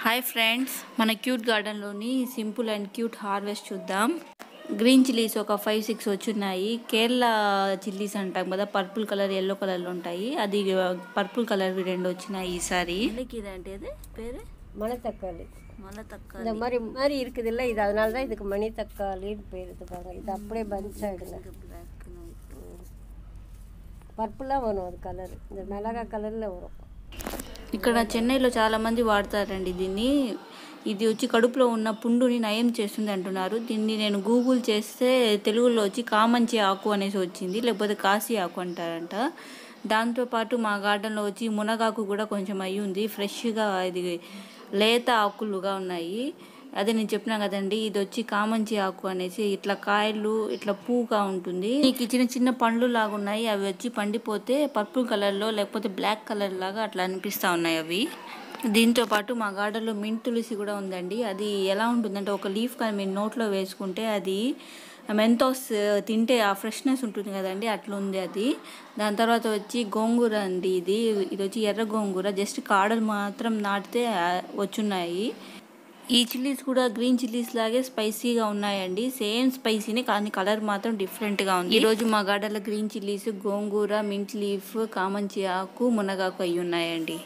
Hi friends, మన cute గార్డెన్లోని simple and cute harvest చూద్దాం. గ్రీన్ చిల్లీస్ ఒక 5-6 వచ్చున్నాయి. కేరళ చిల్లీస్ అంటాం కదా, పర్పుల్ కలర్ ఎల్లో కలర్లో ఉంటాయి. అది పర్పుల్ కలర్వి 2 వచ్చినాయి ఈసారి. ఇదంటే పేరు மணத்தக்காளி. மணத்தக்காளி இந்த மாதிரி இருக்குது இல்லை, இது அதனால தான் இதுக்கு மணித்தக்காளின்னு பேர். இது பாருங்க, இது அப்படியே பஞ்ச் ஆகிடுங்க. பர்பிளாக வரும் அது கலர், இந்த மிளகாய் கலரில் வரும். ఇక్కడ చెన్నైలో చాలామంది వాడతారండి దీన్ని. ఇది వచ్చి కడుపులో ఉన్న పుండుని నయం చేస్తుంది అంటున్నారు. దీన్ని నేను గూగుల్ చేస్తే తెలుగులో వచ్చి కామంచి ఆకు అనేసి వచ్చింది, లేకపోతే కాశీ ఆకు అంటారంట. దాంతోపాటు మా గార్డెన్లో వచ్చి మునగాకు కూడా కొంచెం అయ్యి ఉంది, ఫ్రెష్గా ఇది లేత ఆకులుగా ఉన్నాయి. అదే నేను చెప్పినా కదండి, ఇది వచ్చి కామంచి ఆకు అనేసి. ఇట్లా కాయలు ఇట్లా పువ్వుగా ఉంటుంది. నీకు చిన్న చిన్న పండ్లు లాగా ఉన్నాయి. అవి వచ్చి పండిపోతే పర్పుల్ కలర్లో లేకపోతే బ్లాక్ కలర్ లాగా అట్లా అనిపిస్తూ ఉన్నాయి అవి. దీంతో పాటు మా గార్డెన్లో మింట్ తులసి కూడా ఉందండి. అది ఎలా ఉంటుందంటే, ఒక లీఫ్ కానీ మీరు నోట్లో వేసుకుంటే అది మెంతోస్ తింటే ఆ ఫ్రెష్నెస్ ఉంటుంది కదండి, అట్లా ఉంది అది. దాని తర్వాత వచ్చి గోంగూర అండి. ఇది వచ్చి ఎర్ర గోంగూర, జస్ట్ కాడలు మాత్రం నాటితే వచ్చున్నాయి. ఈ చిల్లీస్ కూడా గ్రీన్ చిల్లీస్ లాగే స్పైసీగా ఉన్నాయండి. సేమ్ స్పైసీనే, కానీ కలర్ మాత్రం డిఫరెంట్గా ఉంది. ఈరోజు మా గార్డెన్లో గ్రీన్ చిల్లీస్, గోంగూర, మింట్ లీఫ్, కామంచి ఆకు, మునగాకు అయ్యి ఉన్నాయండి.